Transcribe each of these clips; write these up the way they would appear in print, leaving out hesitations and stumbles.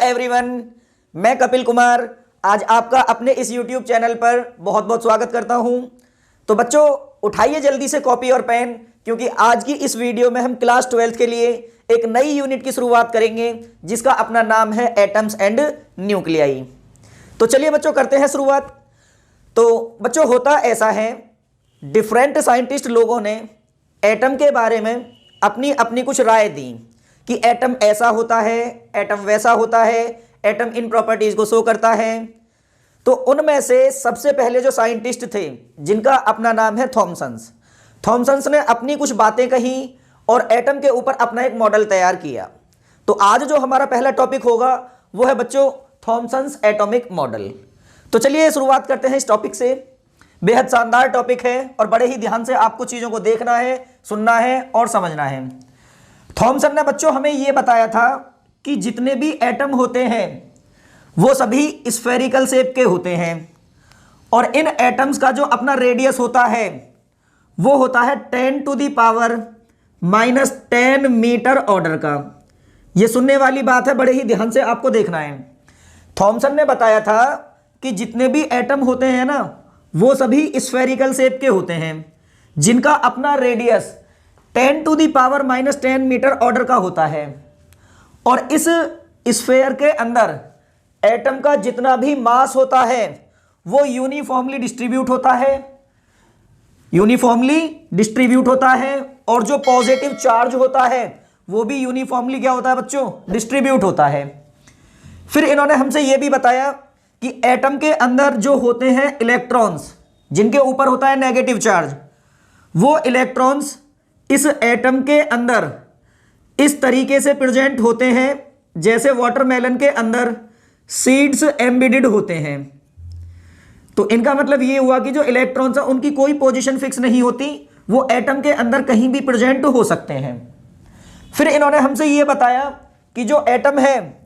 Everyone, मैं कपिल कुमार आज आपका अपने इस YouTube चैनल पर बहुत बहुत स्वागत करता हूं। तो बच्चों उठाइए जल्दी से कॉपी और पेन, क्योंकि आज की इस वीडियो में हम क्लास 12th के लिए एक नई यूनिट की शुरुआत करेंगे जिसका अपना नाम है एटम्स एंड न्यूक्लियाई। तो चलिए बच्चों करते हैं शुरुआत। तो बच्चों होता ऐसा है, डिफरेंट साइंटिस्ट लोगों ने एटम के बारे में अपनी अपनी कुछ राय दी कि एटम ऐसा होता है, एटम वैसा होता है, एटम इन प्रॉपर्टीज को शो करता है। तो उनमें से सबसे पहले जो साइंटिस्ट थे जिनका अपना नाम है थॉमसन्स ने अपनी कुछ बातें कही और एटम के ऊपर अपना एक मॉडल तैयार किया। तो आज जो हमारा पहला टॉपिक होगा वो है बच्चों थॉमसन्स एटॉमिक मॉडल। तो चलिए शुरुआत करते हैं इस टॉपिक से। बेहद शानदार टॉपिक है और बड़े ही ध्यान से आपको चीजों को देखना है, सुनना है और समझना है। थॉमसन ने बच्चों हमें यह बताया था कि जितने भी एटम होते हैं वो सभी स्फेरिकल शेप के होते हैं और इन एटम्स का जो अपना रेडियस होता है वो होता है 10⁻⁻10 मीटर ऑर्डर का। ये सुनने वाली बात है, बड़े ही ध्यान से आपको देखना है। थॉमसन ने बताया था कि जितने भी एटम होते हैं ना वो सभी स्फेरिकल शेप के होते हैं जिनका अपना रेडियस 10⁻⁻10 मीटर ऑर्डर का होता है। और इस स्फेयर के अंदर एटम का जितना भी मास होता है वो यूनिफॉर्मली डिस्ट्रीब्यूट होता है और जो पॉजिटिव चार्ज होता है वो भी यूनिफॉर्मली क्या होता है बच्चों, डिस्ट्रीब्यूट होता है। फिर इन्होंने हमसे यह भी बताया कि एटम के अंदर जो होते हैं इलेक्ट्रॉन्स जिनके ऊपर होता है नेगेटिव चार्ज, वो इलेक्ट्रॉन्स इस एटम के अंदर इस तरीके से प्रेजेंट होते हैं जैसे वाटरमेलन के अंदर सीड्स एम्बेडेड होते हैं। तो इनका मतलब ये हुआ कि जो इलेक्ट्रॉन्स हैं उनकी कोई पोजीशन फिक्स नहीं होती, वो एटम के अंदर कहीं भी प्रेजेंट हो सकते हैं। फिर इन्होंने हमसे ये बताया कि जो एटम है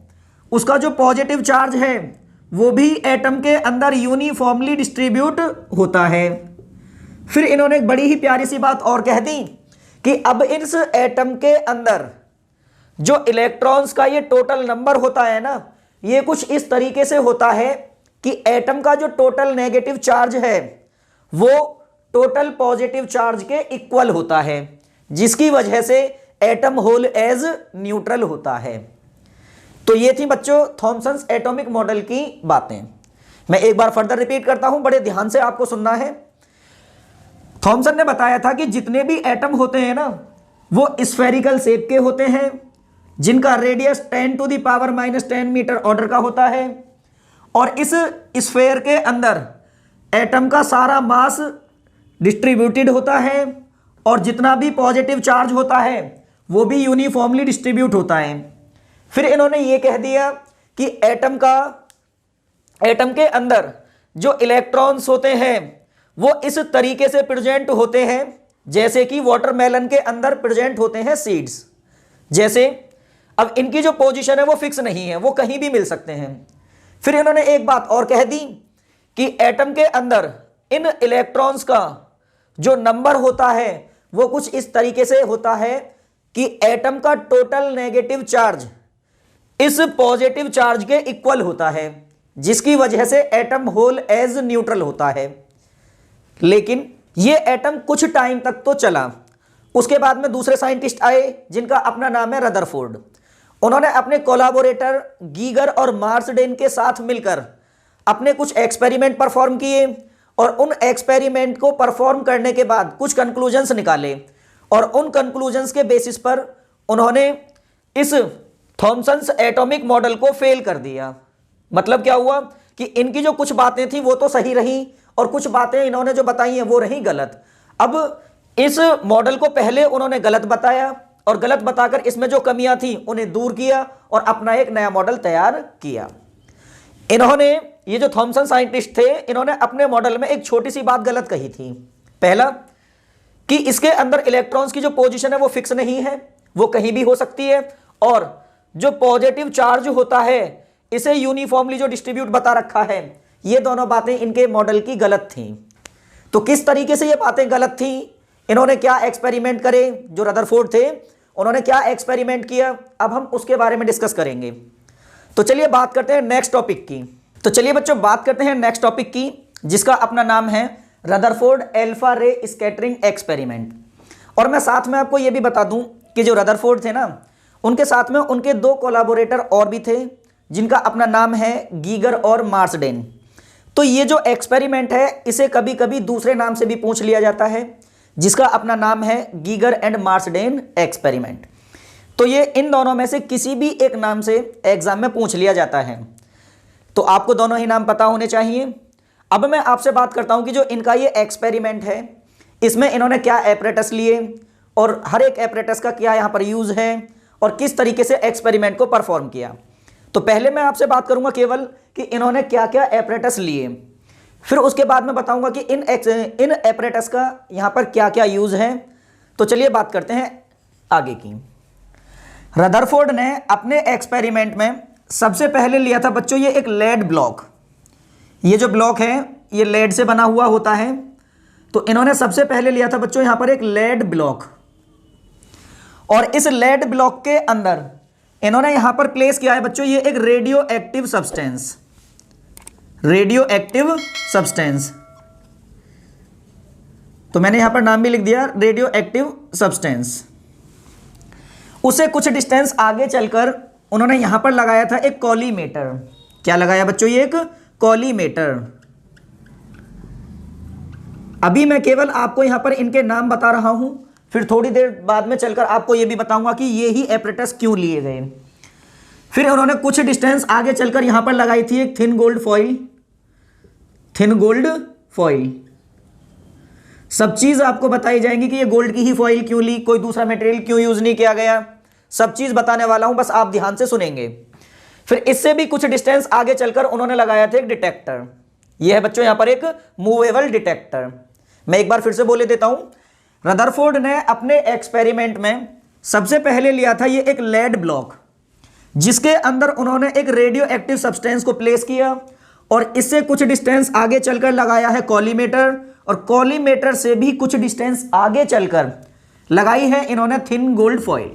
उसका जो पॉजिटिव चार्ज है वो भी एटम के अंदर यूनिफॉर्मली डिस्ट्रीब्यूट होता है। फिर इन्होंने एक बड़ी ही प्यारी सी बात और कह दी कि अब इस एटम के अंदर जो इलेक्ट्रॉन्स का ये टोटल नंबर होता है ना, ये कुछ इस तरीके से होता है कि एटम का जो टोटल नेगेटिव चार्ज है वो टोटल पॉजिटिव चार्ज के इक्वल होता है, जिसकी वजह से एटम होल एज न्यूट्रल होता है। तो ये थी बच्चों थॉमसन्स एटॉमिक मॉडल की बातें। मैं एक बार फर्दर रिपीट करता हूं, बड़े ध्यान से आपको सुनना है। थॉमसन ने बताया था कि जितने भी एटम होते हैं ना वो स्फेरिकल शेप के होते हैं जिनका रेडियस 10⁻⁻10 मीटर ऑर्डर का होता है और इस स्फेयर के अंदर एटम का सारा मास डिस्ट्रीब्यूटेड होता है और जितना भी पॉजिटिव चार्ज होता है वो भी यूनिफॉर्मली डिस्ट्रीब्यूट होता है। फिर इन्होंने ये कह दिया कि एटम के अंदर जो इलेक्ट्रॉन्स होते हैं वो इस तरीके से प्रेजेंट होते हैं जैसे कि वाटरमेलन के अंदर प्रेजेंट होते हैं सीड्स। जैसे अब इनकी जो पोजीशन है वो फिक्स नहीं है, वो कहीं भी मिल सकते हैं। फिर इन्होंने एक बात और कह दी कि एटम के अंदर इन इलेक्ट्रॉन्स का जो नंबर होता है वो कुछ इस तरीके से होता है कि एटम का टोटल नेगेटिव चार्ज इस पॉजिटिव चार्ज के इक्वल होता है, जिसकी वजह से एटम होल एज न्यूट्रल होता है। लेकिन ये एटम कुछ टाइम तक तो चला, उसके बाद में दूसरे साइंटिस्ट आए जिनका अपना नाम है रदरफोर्ड। उन्होंने अपने कोलैबोरेटर गीगर और मार्सडेन के साथ मिलकर अपने कुछ एक्सपेरिमेंट परफॉर्म किए और उन एक्सपेरिमेंट को परफॉर्म करने के बाद कुछ कंक्लूजन्स निकाले और उन कंक्लूजन्स के बेसिस पर उन्होंने इस थॉमसन्स एटॉमिक मॉडल को फेल कर दिया। मतलब क्या हुआ कि इनकी जो कुछ बातें थी वो तो सही रही और कुछ बातें इन्होंने जो बताई हैं वो रही गलत। अब इस मॉडल को पहले उन्होंने गलत बताया और गलत बताकर इसमें जो कमियां थी उन्हें दूर किया और अपना एक नया मॉडल तैयार किया। इन्होंने, ये जो थॉमसन साइंटिस्ट थे, इन्होंने अपने मॉडल में एक छोटी सी बात गलत कही थी। पहला कि इसके अंदर इलेक्ट्रॉन्स की जो पोजीशन है वो फिक्स नहीं है, वो कहीं भी हो सकती है और जो पॉजिटिव चार्ज होता है इसे यूनिफॉर्मली जो डिस्ट्रीब्यूट बता रखा है। ये दोनों बातें इनके मॉडल की गलत थी। तो किस तरीके से ये बातें गलत थी, इन्होंने क्या एक्सपेरिमेंट करे, जो रदरफोर्ड थे उन्होंने क्या एक्सपेरिमेंट किया, अब हम उसके बारे में डिस्कस करेंगे। तो चलिए बात करते हैं नेक्स्ट टॉपिक की। तो चलिए बच्चों बात करते हैं नेक्स्ट टॉपिक की, जिसका अपना नाम है रदरफोर्ड अल्फा रे स्कैटरिंग एक्सपेरिमेंट। और मैं साथ में आपको यह भी बता दूं कि जो रदरफोर्ड थे ना, उनके साथ में उनके दो कोलैबोरेटर और भी थे, जिनका अपना नाम है गीगर और मार्सडेन। तो ये जो एक्सपेरिमेंट है इसे कभी कभी दूसरे नाम से भी पूछ लिया जाता है, जिसका अपना नाम है गीगर एंड मार्सडेन एक्सपेरिमेंट। तो ये इन दोनों में से किसी भी एक नाम से एग्जाम में पूछ लिया जाता है, तो आपको दोनों ही नाम पता होने चाहिए। अब मैं आपसे बात करता हूं कि जो इनका ये एक्सपेरिमेंट है, इसमें इन्होंने क्या एपरेटस लिए और हर एक एपरेटस का क्या यहां पर यूज है और किस तरीके से एक्सपेरिमेंट को परफॉर्म किया। तो पहले मैं आपसे बात करूंगा केवल कि इन्होंने क्या क्या एपरेटस लिए, फिर उसके बाद मैं बताऊंगा कि इन एपरेटस का यहां पर क्या क्या यूज है। तो चलिए बात करते हैं आगे की। रदरफोर्ड ने अपने एक्सपेरिमेंट में सबसे पहले लिया था बच्चों ये एक लेड ब्लॉक। ये जो ब्लॉक है ये लेड से बना हुआ होता है, तो इन्होंने सबसे पहले लिया था बच्चों यहां पर एक लेड ब्लॉक, और इस लेड ब्लॉक के अंदर इन्होंने यहां पर प्लेस किया है बच्चों ये एक radio active substance. Radio active substance, तो मैंने यहां पर नाम भी लिख दिया रेडियो एक्टिव सब्सटेंस। उसे कुछ डिस्टेंस आगे चलकर उन्होंने यहां पर लगाया था एक कॉलीमेटर। क्या लगाया बच्चों, ये एक कॉलीमेटर। अभी मैं केवल आपको यहां पर इनके नाम बता रहा हूं, फिर थोड़ी देर बाद में चलकर आपको यह भी बताऊंगा कि ये ही एपरेटस क्यों लिए गए। फिर उन्होंने कुछ डिस्टेंस आगे चलकर यहां पर लगाई थी एक thin gold foil. Thin gold foil, सब चीज आपको बताई जाएंगी कि ये गोल्ड की ही फॉइल क्यों ली, कोई दूसरा मटेरियल क्यों यूज नहीं किया गया, सब चीज बताने वाला हूं, बस आप ध्यान से सुनेंगे। फिर इससे भी कुछ डिस्टेंस आगे चलकर उन्होंने लगाया था एक डिटेक्टर। यह है बच्चों यहां पर एक मूवेबल डिटेक्टर। मैं एक बार फिर से बोले देता हूं, रदरफोर्ड ने अपने एक्सपेरिमेंट में सबसे पहले लिया था ये एक लेड ब्लॉक, जिसके अंदर उन्होंने एक रेडियो एक्टिव सब्सटेंस को प्लेस किया और इससे कुछ डिस्टेंस आगे चलकर लगाया है कॉलीमेटर, और कॉलीमेटर से भी कुछ डिस्टेंस आगे चलकर लगाई है इन्होंने थिन गोल्ड फॉइल,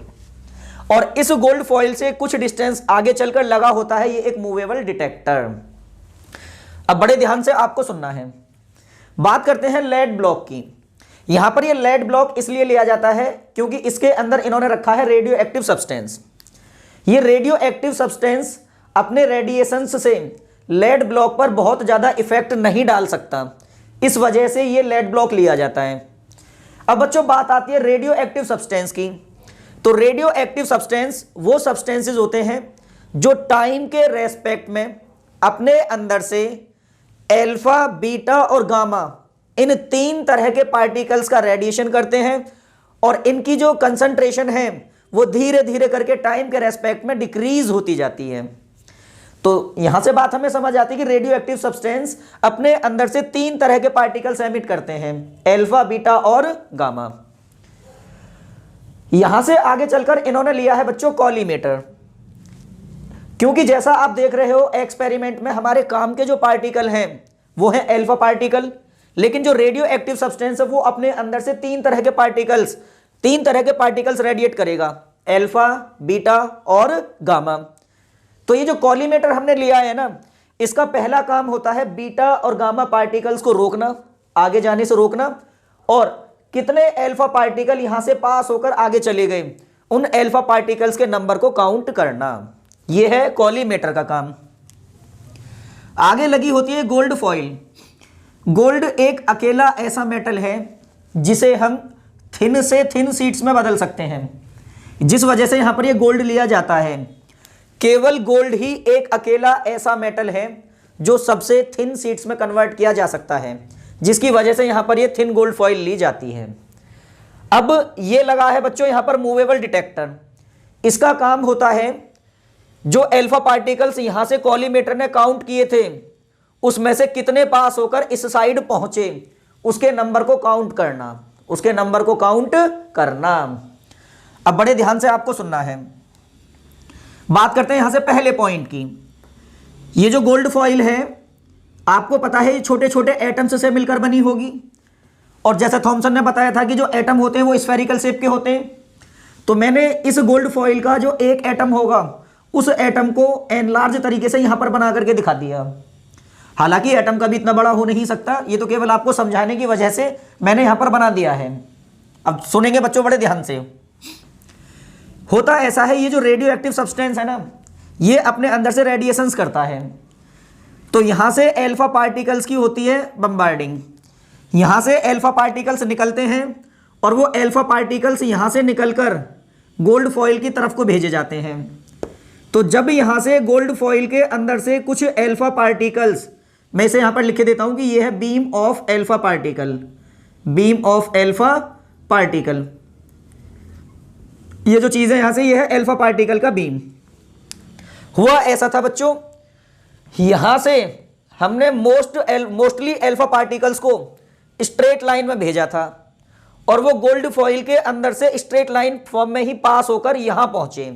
और इस गोल्ड फॉइल से कुछ डिस्टेंस आगे चलकर लगा होता है ये एक मूवेबल डिटेक्टर। अब बड़े ध्यान से आपको सुनना है। बात करते हैं लेड ब्लॉक की। यहां पर ये लेड ब्लॉक इसलिए लिया जाता है क्योंकि इसके अंदर इन्होंने रखा है रेडियो एक्टिव सब्सटेंस। ये रेडियो एक्टिव सब्सटेंस अपने रेडिएशंस से लेड ब्लॉक पर बहुत ज्यादा इफेक्ट नहीं डाल सकता, इस वजह से ये लेड ब्लॉक लिया जाता है। अब बच्चों बात आती है रेडियो एक्टिव सब्सटेंस की। तो रेडियो एक्टिव सब्सटेंस वो सब्सटेंसेस होते हैं जो टाइम के रेस्पेक्ट में अपने अंदर से अल्फा, बीटा और गामा, इन तीन तरह के पार्टिकल्स का रेडिएशन करते हैं, और इनकी जो कंसंट्रेशन है वो धीरे धीरे करके टाइम के रेस्पेक्ट में डिक्रीज होती जाती है। तो यहां से बात हमें समझ आती है कि रेडियो एक्टिव सब्सटेंस अपने अंदर से तीन तरह के पार्टिकल्स एमिट करते हैं, अल्फा, बीटा और गामा। यहां से आगे चलकर इन्होंने लिया है बच्चों कॉलीमेटर, क्योंकि जैसा आप देख रहे हो एक्सपेरिमेंट में हमारे काम के जो पार्टिकल हैं वो है अल्फा पार्टिकल, लेकिन जो रेडियो एक्टिव सब्सटेंस है वो अपने अंदर से तीन तरह के पार्टिकल्स रेडिएट करेगा, अल्फा, बीटा और गामा। तो ये जो कॉलीमेटर हमने लिया है ना, इसका पहला काम होता है बीटा और गामा पार्टिकल्स को रोकना, आगे जाने से रोकना, और कितने अल्फा पार्टिकल यहां से पास होकर आगे चले गए उन अल्फा पार्टिकल्स के नंबर को काउंट करना। यह है कॉलीमेटर का काम। आगे लगी होती है गोल्ड फॉइल। गोल्ड एक अकेला ऐसा मेटल है जिसे हम थिन से थिन शीट्स में बदल सकते हैं, जिस वजह से यहां पर यह गोल्ड लिया जाता है। केवल गोल्ड ही एक अकेला ऐसा मेटल है जो सबसे थिन शीट्स में कन्वर्ट किया जा सकता है, जिसकी वजह से यहां पर यह थिन गोल्ड फॉइल ली जाती है। अब यह लगा है बच्चों यहां पर मूवेबल डिटेक्टर। इसका काम होता है जो अल्फा पार्टिकल्स यहां से कॉलीमेटर ने काउंट किए थे उसमें से कितने पास होकर इस साइड पहुंचे उसके नंबर को काउंट करना, अब बड़े ध्यान से आपको सुनना है। बात करते हैं यहां से पहले पॉइंट की। ये जो गोल्ड फॉइल है आपको पता है ये छोटे छोटे एटम्स से मिलकर बनी होगी, और जैसा थॉमसन ने बताया था कि जो एटम होते हैं वो स्फेरिकल शेप के होते हैं। तो मैंने इस गोल्ड फॉइल का जो एक एटम होगा उस एटम को एनलार्ज तरीके से यहां पर बना करके दिखा दिया। हालांकि एटम का भी इतना बड़ा हो नहीं सकता, ये तो केवल आपको समझाने की वजह से मैंने यहां पर बना दिया है। अब सुनेंगे बच्चों बड़े ध्यान से। होता ऐसा है, ये जो रेडियो एक्टिव सब्सटेंस है ना, ये अपने अंदर से रेडिएशंस करता है। तो यहां से अल्फा पार्टिकल्स की होती है बम्बार्डिंग, यहां से अल्फा पार्टिकल्स निकलते हैं और वो अल्फा पार्टिकल्स यहां से निकलकर गोल्ड फॉइल की तरफ को भेजे जाते हैं। तो जब यहां से गोल्ड फॉइल के अंदर से कुछ अल्फा पार्टिकल्स, मैं इसे यहां पर लिख देता हूं कि ये है beam of alpha particle, beam of alpha particle, ये जो चीज है यहां से ये है अल्फा पार्टिकल का बीम। हुआ ऐसा था बच्चों, यहां से हमने मोस्टली अल्फा पार्टिकल्स को स्ट्रेट लाइन में भेजा था और वो गोल्ड फॉइल के अंदर से स्ट्रेट लाइन फॉर्म में ही पास होकर यहां पहुंचे।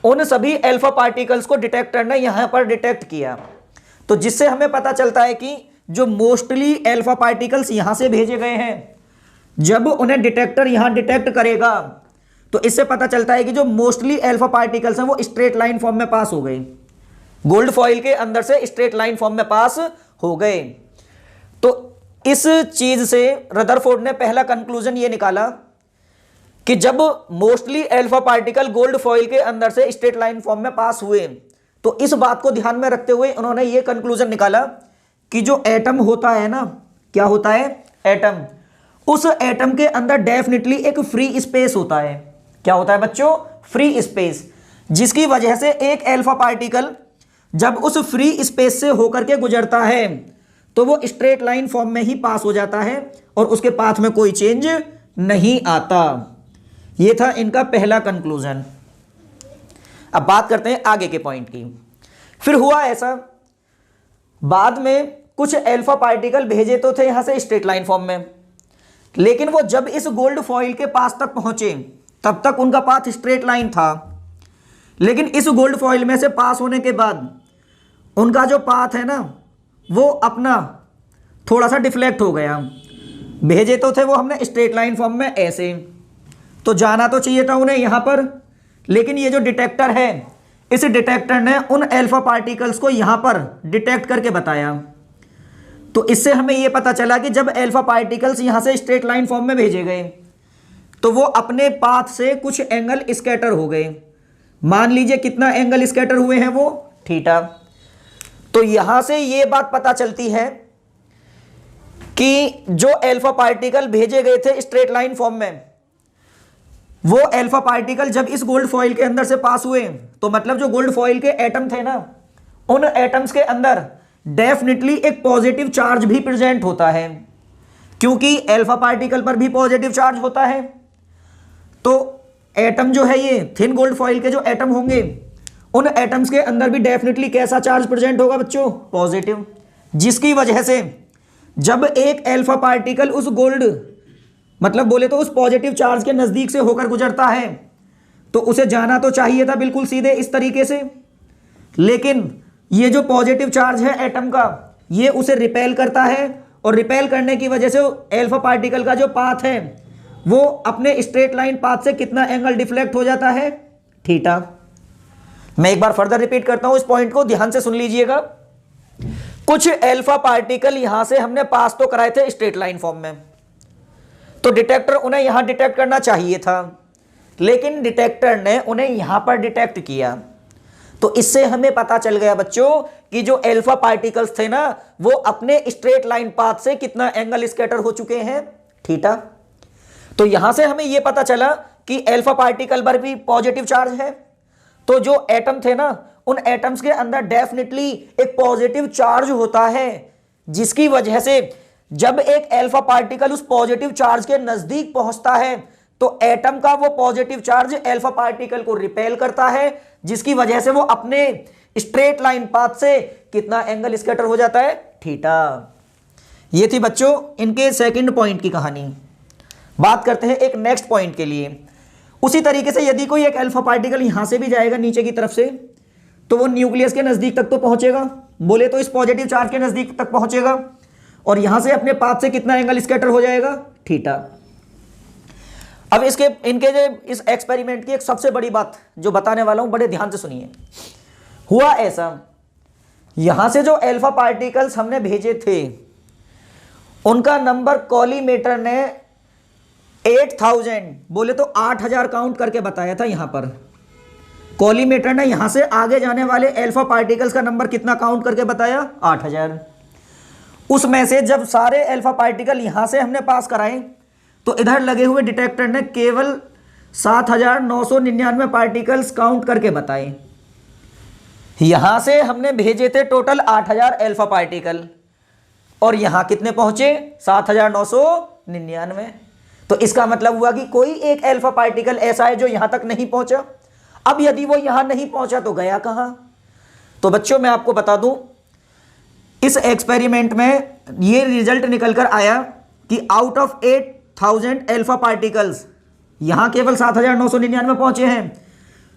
उन सभी अल्फा पार्टिकल्स को डिटेक्टर ने यहां पर डिटेक्ट किया। तो जिससे हमें पता चलता है कि जो मोस्टली अल्फा पार्टिकल्स यहां से भेजे गए हैं, जब उन्हें डिटेक्टर यहां डिटेक्ट करेगा तो इससे पता चलता है कि जो मोस्टली अल्फा पार्टिकल्स हैं वो स्ट्रेट लाइन फॉर्म में पास हो गए, गोल्ड फॉइल के अंदर से स्ट्रेट लाइन फॉर्म में पास हो गए। तो इस चीज से रदरफोर्ड ने पहला कंक्लूजन ये निकाला कि जब mostly alpha particle gold foil के अंदर से स्ट्रेट लाइन फॉर्म में पास हुए, तो इस बात को ध्यान में रखते हुए उन्होंने ये कंक्लूजन निकाला कि जो एटम होता है ना, क्या होता है एटम, उस एटम के अंदर डेफिनेटली एक फ्री स्पेस होता है। क्या होता है बच्चों? फ्री स्पेस, जिसकी वजह से एक अल्फा पार्टिकल जब उस फ्री स्पेस से होकर के गुजरता है तो वो स्ट्रेट लाइन फॉर्म में ही पास हो जाता है और उसके पाथ में कोई चेंज नहीं आता। ये था इनका पहला कंक्लूजन। अब बात करते हैं आगे के पॉइंट की। फिर हुआ ऐसा, बाद में कुछ अल्फा पार्टिकल भेजे तो थे यहां से स्ट्रेट लाइन फॉर्म में, लेकिन वो जब इस गोल्ड फॉइल के पास तक पहुंचे तब तक उनका पाथ स्ट्रेट लाइन था। लेकिन इस गोल्ड फॉइल में से पास होने के बाद उनका जो पाथ है ना वो अपना थोड़ा सा डिफ्लेक्ट हो गया। भेजे तो थे वो हमने स्ट्रेट लाइन फॉर्म में ऐसे, तो जाना तो चाहिए था उन्हें यहां पर, लेकिन ये जो डिटेक्टर है, इस डिटेक्टर ने उन अल्फा पार्टिकल्स को यहां पर डिटेक्ट करके बताया। तो इससे हमें यह पता चला कि जब अल्फा पार्टिकल्स यहां से स्ट्रेट लाइन फॉर्म में भेजे गए तो वो अपने पाथ से कुछ एंगल स्कैटर हो गए। मान लीजिए कितना एंगल स्कैटर हुए हैं वो, थीटा। तो यहां से ये बात पता चलती है कि जो अल्फा पार्टिकल भेजे गए थे स्ट्रेट लाइन फॉर्म में, वो अल्फा पार्टिकल जब इस गोल्ड फॉइल के अंदर से पास हुए तो मतलब जो गोल्ड फॉइल के एटम थे ना, उन एटम्स के अंदर डेफिनेटली एक पॉजिटिव चार्ज भी प्रेजेंट होता है, क्योंकि अल्फा पार्टिकल पर भी पॉजिटिव चार्ज होता है। तो एटम जो है, ये थिन गोल्ड फॉइल के जो एटम होंगे, उन एटम्स के अंदर भी डेफिनेटली कैसा चार्ज प्रेजेंट होगा बच्चों? पॉजिटिव। जिसकी वजह से जब एक अल्फा पार्टिकल उस गोल्ड, मतलब बोले तो उस पॉजिटिव चार्ज के नजदीक से होकर गुजरता है तो उसे जाना तो चाहिए था बिल्कुल सीधे इस तरीके से, लेकिन ये जो पॉजिटिव चार्ज है एटम का, ये उसे रिपेल करता है और रिपेल करने की वजह से अल्फा पार्टिकल का जो पाथ है वो अपने स्ट्रेट लाइन पाथ से कितना एंगल डिफ्लेक्ट हो जाता है? थीटा। मैं एक बार फर्दर रिपीट करता हूं, इस पॉइंट को ध्यान से सुन लीजिएगा। कुछ अल्फा पार्टिकल यहां से हमने पास तो कराए थे स्ट्रेट लाइन फॉर्म में, तो डिटेक्टर उन्हें यहां डिटेक्ट करना चाहिए था, लेकिन डिटेक्टर ने उन्हें यहां पर डिटेक्ट किया। तो इससे हमें पता चल गया बच्चों कि जो अल्फा पार्टिकल्स थे ना, वो अपने स्ट्रेट लाइन पाथ से कितना एंगल स्कैटर हो चुके हैं? थीटा। तो यहां से हमें यह पता चला कि अल्फा पार्टिकल पर भी पॉजिटिव चार्ज है, तो जो एटम थे ना, उन एटम्स के अंदर डेफिनेटली एक पॉजिटिव चार्ज होता है, जिसकी वजह से जब एक अल्फा पार्टिकल उस पॉजिटिव चार्ज के नजदीक पहुंचता है तो एटम का वो पॉजिटिव चार्ज अल्फा पार्टिकल को रिपेल करता है, जिसकी वजह से वो अपने स्ट्रेट लाइन पाथ से कितना एंगल स्कैटर हो जाता है? थीटा। ये थी बच्चों इनके सेकंड पॉइंट की कहानी। बात करते हैं एक नेक्स्ट पॉइंट के लिए। उसी तरीके से यदि कोई एक अल्फा पार्टिकल यहां से भी जाएगा नीचे की तरफ से, तो वो न्यूक्लियस के नजदीक तक तो पहुंचेगा, बोले तो इस पॉजिटिव चार्ज के नजदीक तक पहुंचेगा, और यहां से अपने पाथ से कितना एंगल स्कैटर हो जाएगा? थीटा। अब इसके इनके जो इस एक्सपेरिमेंट की एक सबसे बड़ी बात जो बताने वाला हूं, बड़े ध्यान से सुनिए। हुआ ऐसा, यहां से जो अल्फा पार्टिकल्स हमने भेजे थे उनका नंबर कॉलीमेटर ने 8000 बोले तो 8000 काउंट करके बताया था। यहां पर कॉलीमेटर ने यहां से आगे जाने वाले अल्फा पार्टिकल्स का नंबर कितना काउंट करके बताया? 8000। उसमें से जब सारे अल्फा पार्टिकल यहां से हमने पास कराए तो इधर लगे हुए डिटेक्टर ने केवल 7999 पार्टिकल्स काउंट करके बताए। यहां से हमने भेजे थे टोटल 8000 अल्फा पार्टिकल और यहां कितने पहुंचे? 7999। तो इसका मतलब हुआ कि कोई एक अल्फा पार्टिकल ऐसा है जो यहां तक नहीं पहुंचा। अब यदि वो यहां नहीं पहुंचा तो गया कहां? तो बच्चों मैं आपको बता दूं, इस एक्सपेरिमेंट में ये रिजल्ट निकलकर आया कि आउट ऑफ 8000 अल्फा पार्टिकल्स यहां केवल 7999 पहुंचे हैं।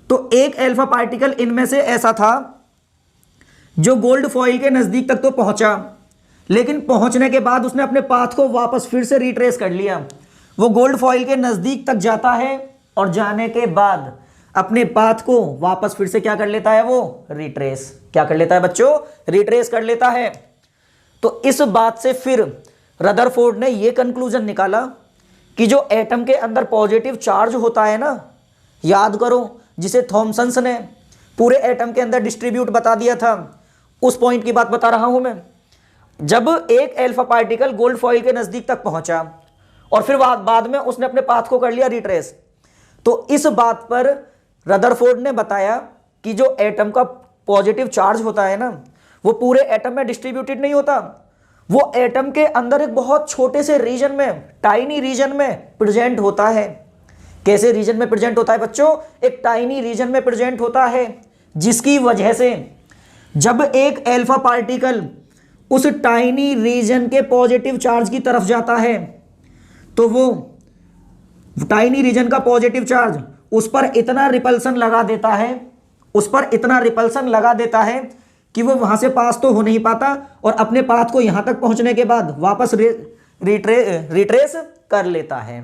तो एक अल्फा पार्टिकल इनमें से ऐसा था जो गोल्ड फॉइल के नजदीक तक तो पहुंचा, लेकिन पहुंचने के बाद उसने अपने पाथ को वापस फिर से रिट्रेस कर लिया। वो गोल्ड फॉइल के नजदीक तक जाता है और जाने के बाद अपने पाथ को वापस फिर से क्या कर लेता है? वो रिट्रेस क्या कर लेता है बच्चों? रिट्रेस कर लेता है। तो इस बात से फिर रदरफोर्ड ने यह कंक्लूजन निकाला कि जो एटम के अंदर पॉजिटिव चार्ज होता है ना, याद करो जिसे थॉमसन्स ने पूरे एटम के अंदर डिस्ट्रीब्यूट बता दिया था, उस पॉइंट की बात बता रहा हूं मैं। जब एक अल्फा पार्टिकल गोल्ड फॉइल के नजदीक तक पहुंचा और फिर बाद में उसने अपने पाथ को कर लिया रिट्रेस, तो इस बात पर रदरफोर्ड ने बताया कि जो एटम का पॉजिटिव चार्ज होता है ना, वो पूरे एटम में डिस्ट्रीब्यूटेड नहीं होता, वो एटम के अंदर एक बहुत छोटे से रीजन में, टाइनी रीजन में प्रेजेंट होता है। कैसे रीजन में प्रेजेंट होता है बच्चों? एक टाइनी रीजन में प्रेजेंट होता है, जिसकी वजह से जब एक अल्फा पार्टिकल उस टाइनी रीजन के पॉजिटिव चार्ज की तरफ जाता है तो वो टाइनी रीजन का पॉजिटिव चार्ज उस पर इतना रिपल्सन लगा देता है, उस पर इतना रिपल्सन लगा देता है कि वो वहां से पास तो हो नहीं पाता और अपने पाथ को यहां तक पहुंचने के बाद वापस रिट्रेस कर लेता है।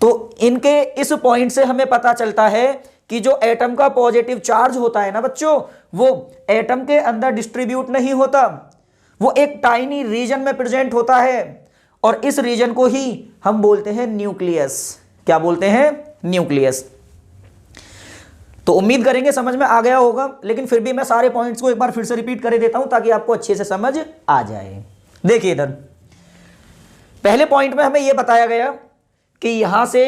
तो इनके इस पॉइंट से हमें पता चलता है कि जो एटम का पॉजिटिव चार्ज होता है ना बच्चों, वो एटम के अंदर डिस्ट्रीब्यूट नहीं होता, वो एक टाइनी रीजन में प्रेजेंट होता है और इस रीजन को ही हम बोलते हैं न्यूक्लियस। क्या बोलते हैं? न्यूक्लियस। तो उम्मीद करेंगे समझ में आ गया होगा, लेकिन फिर भी मैं सारे पॉइंट्स को एक बार फिर से रिपीट कर देता हूं ताकि आपको अच्छे से समझ आ जाए। देखिए इधर पहले पॉइंट में हमें यह बताया गया कि यहां से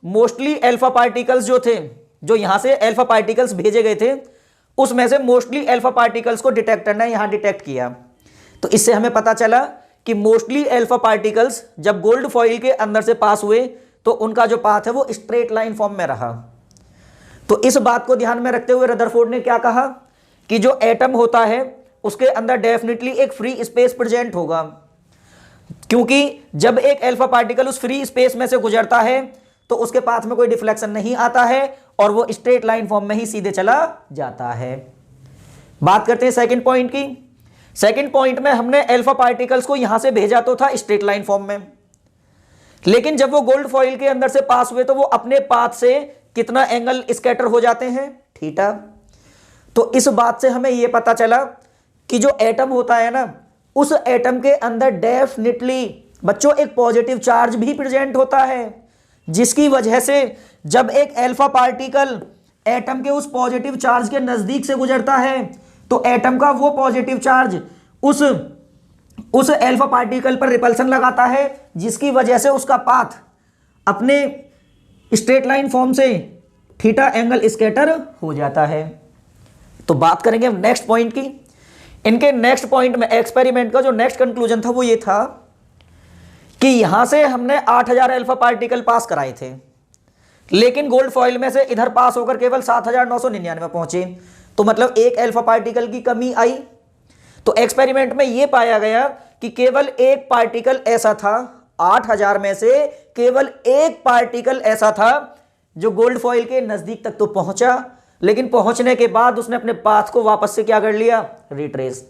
मोस्टली अल्फा पार्टिकल्स जो थे, जो यहां से अल्फा पार्टिकल्स भेजे गए थे, उसमें से मोस्टली अल्फा पार्टिकल्स को डिटेक्टर ने यहां डिटेक्ट किया। तो इससे हमें पता चला कि मोस्टली अल्फा पार्टिकल्स जब गोल्ड फॉइल के अंदर से पास हुए तो उनका जो पाथ है वो स्ट्रेट लाइन फॉर्म में रहा। तो इस बात को ध्यान में रखते हुए रदरफोर्ड ने क्या कहा कि जो एटम होता है उसके अंदर डेफिनेटली एक फ्री स्पेस प्रेजेंट होगा, क्योंकि जब एक अल्फा पार्टिकल उस फ्री स्पेस में से गुजरता है तो उसके पाथ में कोई डिफ्लेक्शन नहीं आता है और वो स्ट्रेट लाइन फॉर्म में ही सीधे चला जाता है। बात करते हैं सेकंड पॉइंट की। सेकंड पॉइंट में हमने अल्फा पार्टिकल्स को यहां से भेजा तो था स्ट्रेट लाइन फॉर्म में, लेकिन जब वो गोल्ड फॉइल के अंदर से पास हुए तो वो अपने पाथ से कितना एंगल स्कैटर हो जाते हैं? थीटा। तो इस बात से हमें यह पता चला कि जो एटम होता है ना, उस एटम के अंदर डेफिनेटली बच्चों एक पॉजिटिव चार्ज भी प्रेजेंट होता है, जिसकी वजह से जब एक अल्फा पार्टिकल एटम के उस पॉजिटिव चार्ज के नजदीक से गुजरता है तो एटम का वो पॉजिटिव चार्ज उस अल्फा पार्टिकल पर रिपल्सन लगाता है, जिसकी वजह से उसका पाथ अपने स्ट्रेट लाइन फॉर्म से थीटा एंगल स्कैटर हो जाता है। तो बात करेंगे हम नेक्स्ट पॉइंट की। इनके नेक्स्ट पॉइंट में एक्सपेरिमेंट का जो नेक्स्ट कंक्लूजन था वो ये था कि यहां से हमने 8000 अल्फा पार्टिकल पास कराए थे, लेकिन गोल्ड फॉइल में से इधर पास होकर केवल 7999 पहुंचे, तो मतलब एक अल्फा पार्टिकल की कमी आई। तो एक्सपेरिमेंट में यह पाया गया कि केवल एक पार्टिकल ऐसा था, 8000 में से केवल एक पार्टिकल ऐसा था जो गोल्ड फॉइल के नजदीक तक तो पहुंचा, लेकिन पहुंचने के बाद उसने अपने पाथ को वापस से क्या कर लिया? रिट्रेस।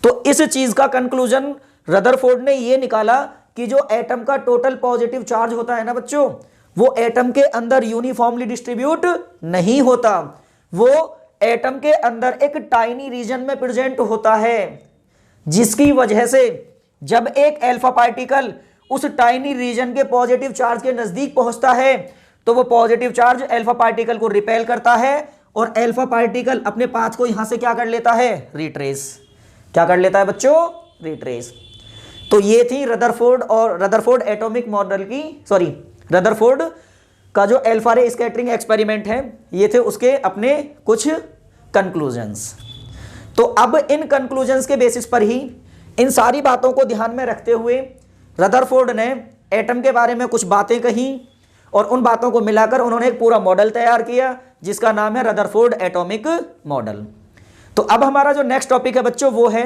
तो इस चीज का कंक्लूजन रदरफोर्ड ने यह निकाला कि जो एटम का टोटल पॉजिटिव चार्ज होता है ना बच्चों, वो एटम के अंदर यूनिफॉर्मली डिस्ट्रीब्यूट नहीं होता, वो एटम के अंदर एक टाइनी रीजन में प्रेजेंट होता है, जिसकी वजह से जब एक अल्फा पार्टिकल उस टाइनी रीजन के पॉजिटिव चार्ज के नजदीक पहुंचता है तो वो पॉजिटिव चार्ज अल्फा पार्टिकल को रिपेल करता है और अल्फा पार्टिकल अपने पाथ को यहां से क्या कर लेता है, रिट्रेस। क्या कर लेता है बच्चों, रिट्रेस। तो ये थी रदरफोर्ड और रदरफोर्ड एटॉमिक मॉडल की, सॉरी रदरफोर्ड का जो अल्फा रे स्कैटरिंग एक्सपेरिमेंट है, ये थे उसके अपने कुछ कंक्लूजन्स। तो अब इन कंक्लूजन्स के बेसिस पर ही, इन सारी बातों को ध्यान में रखते हुए रदरफोर्ड ने एटम के बारे में कुछ बातें कही और उन बातों को मिलाकर उन्होंने एक पूरा मॉडल तैयार किया जिसका नाम है रदरफोर्ड एटॉमिक मॉडल। तो अब हमारा जो नेक्स्ट टॉपिक है बच्चों वो है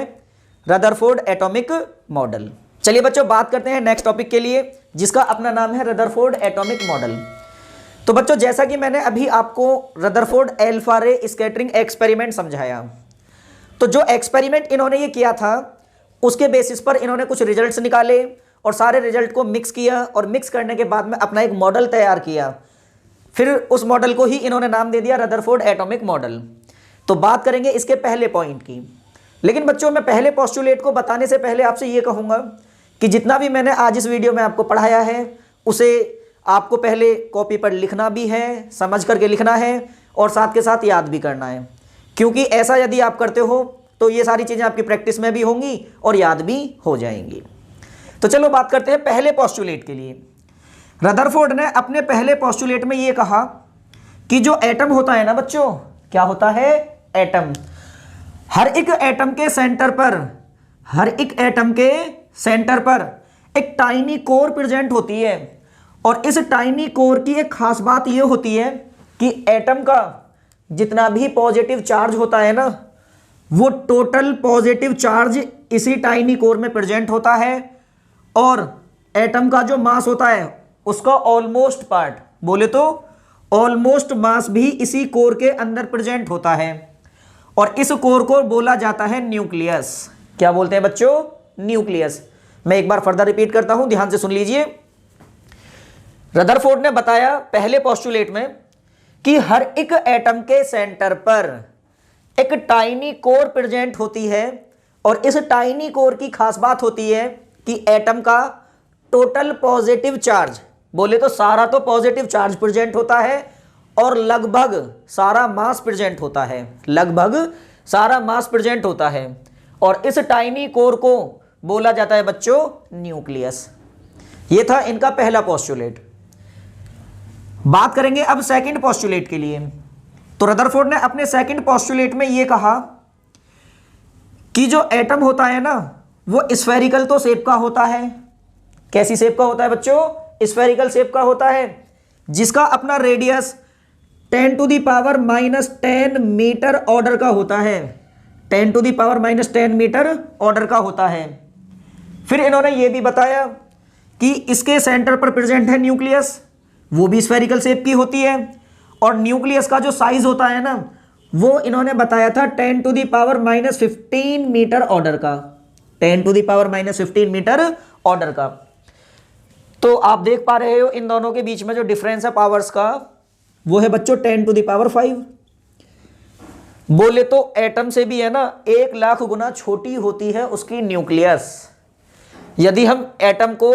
रदरफोर्ड एटॉमिक मॉडल। चलिए बच्चों बात करते हैं नेक्स्ट टॉपिक के लिए जिसका अपना नाम है रदरफोर्ड एटॉमिक मॉडल। तो बच्चों जैसा कि मैंने अभी आपको रदरफोर्ड अल्फा रे स्कैटरिंग एक्सपेरिमेंट समझाया, तो जो एक्सपेरिमेंट इन्होंने ये किया था उसके बेसिस पर इन्होंने कुछ रिजल्ट्स निकाले और सारे रिजल्ट को मिक्स किया और मिक्स करने के बाद में अपना एक मॉडल तैयार किया। फिर उस मॉडल को ही इन्होंने नाम दे दिया रदरफोर्ड एटॉमिक मॉडल। तो बात करेंगे इसके पहले पॉइंट की, लेकिन बच्चों मैं पहले पोस्टुलेट को बताने से पहले आपसे ये कहूँगा कि जितना भी मैंने आज इस वीडियो में आपको पढ़ाया है उसे आपको पहले कॉपी पर लिखना भी है, समझ करके लिखना है और साथ के साथ याद भी करना है, क्योंकि ऐसा यदि आप करते हो तो ये सारी चीज़ें आपकी प्रैक्टिस में भी होंगी और याद भी हो जाएंगी। तो चलो बात करते हैं पहले पोस्टुलेट के लिए। रदरफोर्ड ने अपने पहले पोस्टुलेट में ये कहा कि जो एटम होता है ना बच्चों, क्या होता है, एटम। हर एक एटम के सेंटर पर, हर एक एटम के सेंटर पर एक टाइनी कोर प्रेजेंट होती है और इस टाइनी कोर की एक खास बात ये होती है कि एटम का जितना भी पॉजिटिव चार्ज होता है ना, वो टोटल पॉजिटिव चार्ज इसी टाइनी कोर में प्रेजेंट होता है और एटम का जो मास होता है उसका ऑलमोस्ट पार्ट, बोले तो ऑलमोस्ट मास भी इसी कोर के अंदर प्रेजेंट होता है और इस कोर को बोला जाता है न्यूक्लियस। क्या बोलते हैं बच्चों, न्यूक्लियस। मैं एक बार फर्दर रिपीट करता हूं, ध्यान से सुन लीजिए। रदरफोर्ड ने बताया पहले पोस्टुलेट में कि हर एक एटम के सेंटर पर एक टाइनी कोर प्रेजेंट होती है और इस टाइनी कोर की खास बात होती है कि एटम का टोटल पॉजिटिव चार्ज, बोले तो सारा तो पॉजिटिव चार्ज प्रेजेंट होता है और लगभग सारा मास प्रेजेंट होता है, लगभग सारा मास प्रेजेंट होता है और इस टाइनी कोर को बोला जाता है बच्चों न्यूक्लियस। ये था इनका पहला पोस्टुलेट। बात करेंगे अब सेकंड पोस्टुलेट के लिए। तो रदरफोर्ड ने अपने सेकंड पोस्टुलेट में यह कहा कि जो एटम होता है ना वो स्फेरिकल तो शेप का होता है। कैसी शेप का होता है बच्चों, स्फेरिकल शेप का होता है, जिसका अपना रेडियस 10⁻⁻10 मीटर ऑर्डर का होता है, 10⁻⁻10 मीटर ऑर्डर का होता है। फिर इन्होंने ये भी बताया कि इसके सेंटर पर प्रेजेंट है न्यूक्लियस, वो भी स्फेरिकल शेप की होती है और न्यूक्लियस का जो साइज होता है ना वो इन्होंने बताया था 10⁻⁻15 मीटर ऑर्डर का, 10⁻⁻15 मीटर ऑर्डर का। तो आप देख पा रहे हो इन दोनों के बीच में जो डिफरेंस है पावर्स का वो है बच्चों 10⁵। बोले तो एटम से भी है ना 1,00,000 गुना छोटी होती है उसकी न्यूक्लियस। यदि हम एटम को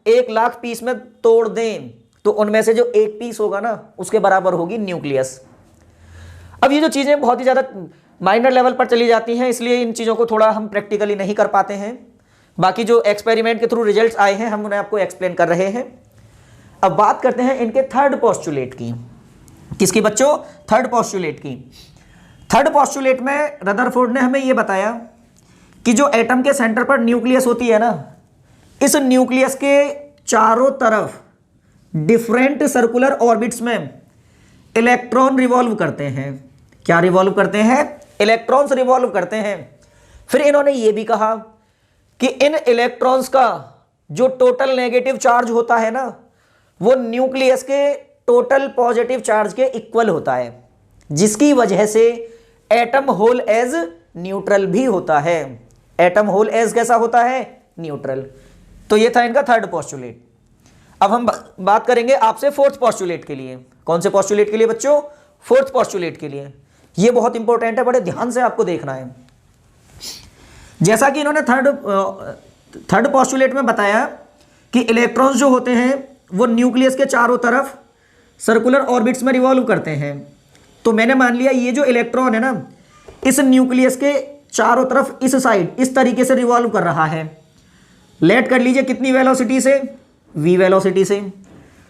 1,00,000 पीस में तोड़ दें तो उनमें से जो एक पीस होगा ना उसके बराबर होगी न्यूक्लियस। अब ये जो चीज़ें बहुत ही ज़्यादा माइनर लेवल पर चली जाती हैं, इसलिए इन चीज़ों को थोड़ा हम प्रैक्टिकली नहीं कर पाते हैं। बाकी जो एक्सपेरिमेंट के थ्रू रिजल्ट्स आए हैं हम उन्हें आपको एक्सप्लेन कर रहे हैं। अब बात करते हैं इनके थर्ड पोस्टुलेट की। किसकी बच्चों, थर्ड पोस्टुलेट की। थर्ड पोस्टुलेट में रदरफोर्ड ने हमें यह बताया कि जो एटम के सेंटर पर न्यूक्लियस होती है ना, इस न्यूक्लियस के चारों तरफ डिफरेंट सर्कुलर ऑर्बिट्स में इलेक्ट्रॉन रिवॉल्व करते हैं। क्या रिवॉल्व करते हैं, इलेक्ट्रॉन्स रिवॉल्व करते हैं। फिर इन्होंने ये भी कहा कि इन इलेक्ट्रॉन्स का जो टोटल नेगेटिव चार्ज होता है ना वो न्यूक्लियस के टोटल पॉजिटिव चार्ज के इक्वल होता है, जिसकी वजह से एटम होल एज न्यूट्रल भी होता है। एटम होल एज कैसा होता है, न्यूट्रल। तो ये था इनका थर्ड पोस्टुलेट। अब हम बात करेंगे आपसे फोर्थ पोस्टुलेट के लिए। कौन से पोस्टुलेट के लिए बच्चों? फोर्थ पोस्टुलेट के लिए। ये बहुत इंपॉर्टेंट है, बड़े ध्यान से आपको देखना है। जैसा कि इन्होंने थर्ड पोस्टुलेट में बताया कि इलेक्ट्रॉन्स जो होते हैं वो न्यूक्लियस के चारों तरफ सर्कुलर ऑर्बिट्स में रिवॉल्व करते हैं। तो मैंने मान लिया ये जो इलेक्ट्रॉन है ना, इस न्यूक्लियस के चारों तरफ इस साइड इस तरीके से रिवॉल्व कर रहा है। लेट कर लीजिए कितनी वेलोसिटी से? v वेलोसिटी से।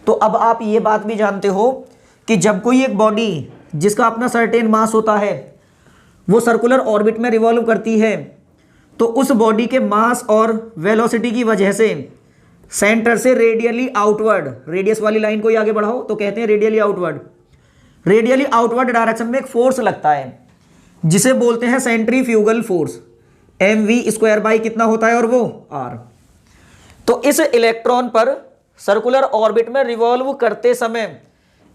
तो अब आप ये बात भी जानते हो कि जब कोई एक बॉडी जिसका अपना सर्टेन मास होता है वो सर्कुलर ऑर्बिट में रिवॉल्व करती है, तो उस बॉडी के मास और वेलोसिटी की वजह से सेंटर से रेडियली आउटवर्ड, रेडियस वाली लाइन को ही आगे बढ़ाओ तो कहते हैं radially outward, radially outward direction में एक फोर्स लगता है जिसे बोलते हैं सेंट्रीफ्यूगल फोर्स। mv² बाई कितना होता है और वो r। तो इस इलेक्ट्रॉन पर सर्कुलर ऑर्बिट में रिवॉल्व करते समय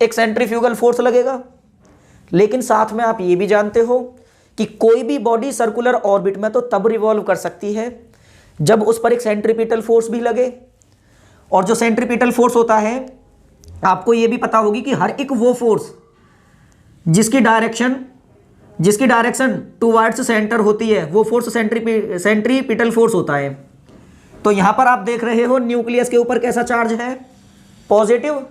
एक सेंट्रीफ्यूगल फोर्स लगेगा। लेकिन साथ में आप ये भी जानते हो कि कोई भी बॉडी सर्कुलर ऑर्बिट में तो तब रिवॉल्व कर सकती है जब उस पर एक सेंट्रीपिटल फोर्स भी लगे। और जो सेंट्रीपिटल फोर्स होता है, आपको ये भी पता होगी कि हर एक वो फोर्स जिसकी डायरेक्शन टुवर्ड्स सेंटर होती है वो फोर्स सेंट्रीपिटल फोर्स होता है। तो यहां पर आप देख रहे हो न्यूक्लियस के ऊपर कैसा चार्ज है? पॉजिटिव।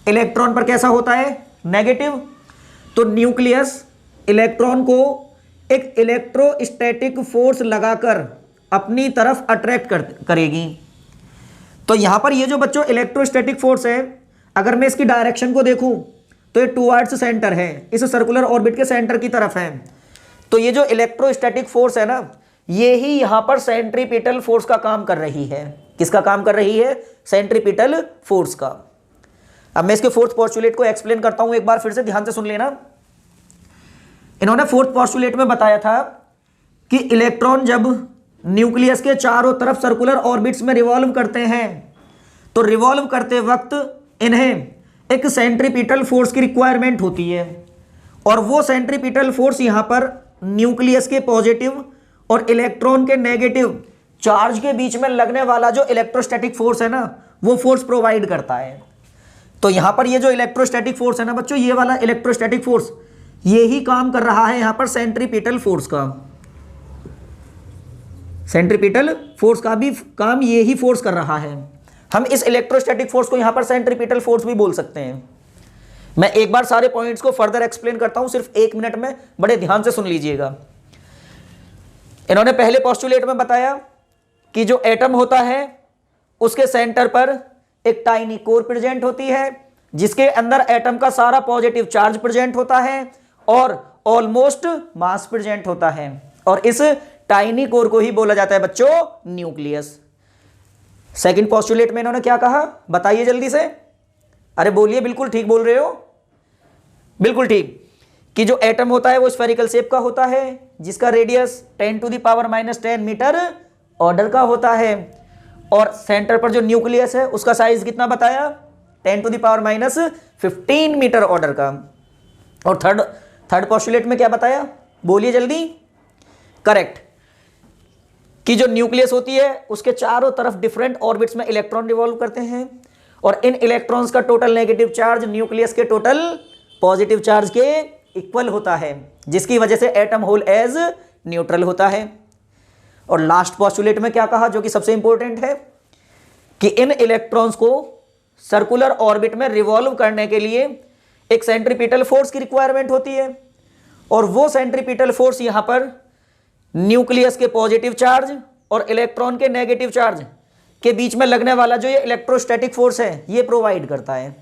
इलेक्ट्रॉन पर कैसा होता है? नेगेटिव। तो न्यूक्लियस इलेक्ट्रॉन को एक इलेक्ट्रोस्टैटिक फोर्स लगाकर अपनी तरफ अट्रैक्ट करेगी। तो यहां पर ये जो बच्चों इलेक्ट्रोस्टैटिक फोर्स है, अगर मैं इसकी डायरेक्शन को देखूं तो ये टुवर्ड्स सेंटर है, इस सर्कुलर ऑर्बिट के सेंटर की तरफ है। तो ये जो इलेक्ट्रोस्टैटिक फोर्स है ना, ये ही यहां पर सेंट्रीपिटल फोर्स का काम कर रही है। किसका काम कर रही है? सेंट्रीपिटल फोर्स का। अब मैं इसके फोर्थ पोस्टुलेट को एक्सप्लेन करता हूं, एक बार फिर से ध्यान से सुन लेना। इन्होंने फोर्थ पोस्टुलेट में बताया था कि इलेक्ट्रॉन जब न्यूक्लियस के चारों तरफ सर्कुलर ऑर्बिट्स में रिवॉल्व करते हैं तो रिवॉल्व करते वक्त इन्हें एक सेंट्रीपिटल फोर्स की रिक्वायरमेंट होती है। और वो सेंट्रीपिटल फोर्स यहां पर न्यूक्लियस के पॉजिटिव और इलेक्ट्रॉन के नेगेटिव चार्ज के बीच में लगने वाला जो इलेक्ट्रोस्टैटिक फोर्स है ना, वो फोर्स प्रोवाइड करता है। तो यहां पर ये जो इलेक्ट्रोस्टैटिक फोर्स है ना बच्चों, ये वाला इलेक्ट्रोस्टैटिक फोर्स ये ही काम कर रहा है यहां पर सेंट्रीपिटल फोर्स का। सेंट्रीपिटल फोर्स का भी काम ये ही फोर्स कर रहा है। हम इस इलेक्ट्रोस्टैटिक फोर्स को यहां पर सेंट्रीपिटल फोर्स भी बोल सकते हैं। मैं एक बार सारे पॉइंट्स को फर्दर एक्सप्लेन करता हूं, सिर्फ 1 मिनट में, बड़े ध्यान से सुन लीजिएगा। इन्होंने पहले पोस्टुलेट में बताया कि जो एटम होता है उसके सेंटर पर एक टाइनी कोर प्रेजेंट होती है जिसके अंदर एटम का सारा पॉजिटिव चार्ज प्रेजेंट होता है और ऑलमोस्ट मास प्रेजेंट होता है। और इस टाइनी कोर को ही बोला जाता है बच्चों न्यूक्लियस। सेकंड पोस्टुलेट में इन्होंने क्या कहा? बताइए जल्दी से। अरे बोलिए, बिल्कुल ठीक बोल रहे हो, बिल्कुल ठीक। कि जो एटम होता है वो स्फेरिकल शेप का होता है जिसका रेडियस 10⁻⁻10 मीटर ऑर्डर का होता है। और सेंटर पर जो न्यूक्लियस है उसका साइज कितना बताया? 10⁻15 मीटर ऑर्डर का। और थर्ड पोस्टुलेट में क्या बताया? बोलिए जल्दी। करेक्ट, कि जो न्यूक्लियस होती है उसके चारों तरफ डिफरेंट ऑर्बिट्स में इलेक्ट्रॉन रिवॉल्व करते हैं और इन इलेक्ट्रॉन्स का टोटल नेगेटिव चार्ज न्यूक्लियस के टोटल पॉजिटिव चार्ज के इक्वल होता है, जिसकी वजह से एटम होल एज न्यूट्रल होता है। और लास्ट पोस्टुलेट में क्या कहा, जो कि सबसे इंपॉर्टेंट है, कि इन इलेक्ट्रॉन्स को सर्कुलर ऑर्बिट में रिवॉल्व करने के लिए एक सेंट्रीपिटल फोर्स की रिक्वायरमेंट होती है। और वो सेंट्रीपिटल फोर्स यहां पर न्यूक्लियस के पॉजिटिव चार्ज और इलेक्ट्रॉन के नेगेटिव चार्ज के बीच में लगने वाला जो ये इलेक्ट्रोस्टैटिक फोर्स है ये प्रोवाइड करता है।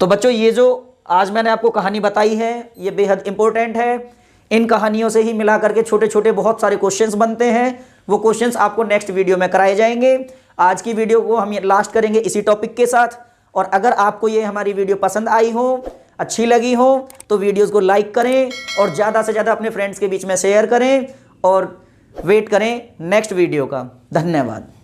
तो बच्चों, ये जो आज मैंने आपको कहानी बताई है ये बेहद इंपॉर्टेंट है। इन कहानियों से ही मिला करके छोटे छोटे बहुत सारे क्वेश्चंस बनते हैं। वो क्वेश्चंस आपको नेक्स्ट वीडियो में कराए जाएंगे। आज की वीडियो को हम लास्ट करेंगे इसी टॉपिक के साथ। और अगर आपको ये हमारी वीडियो पसंद आई हो, अच्छी लगी हो, तो वीडियोस को लाइक करें और ज़्यादा से ज़्यादा अपने फ्रेंड्स के बीच में शेयर करें और वेट करें नेक्स्ट वीडियो का। धन्यवाद।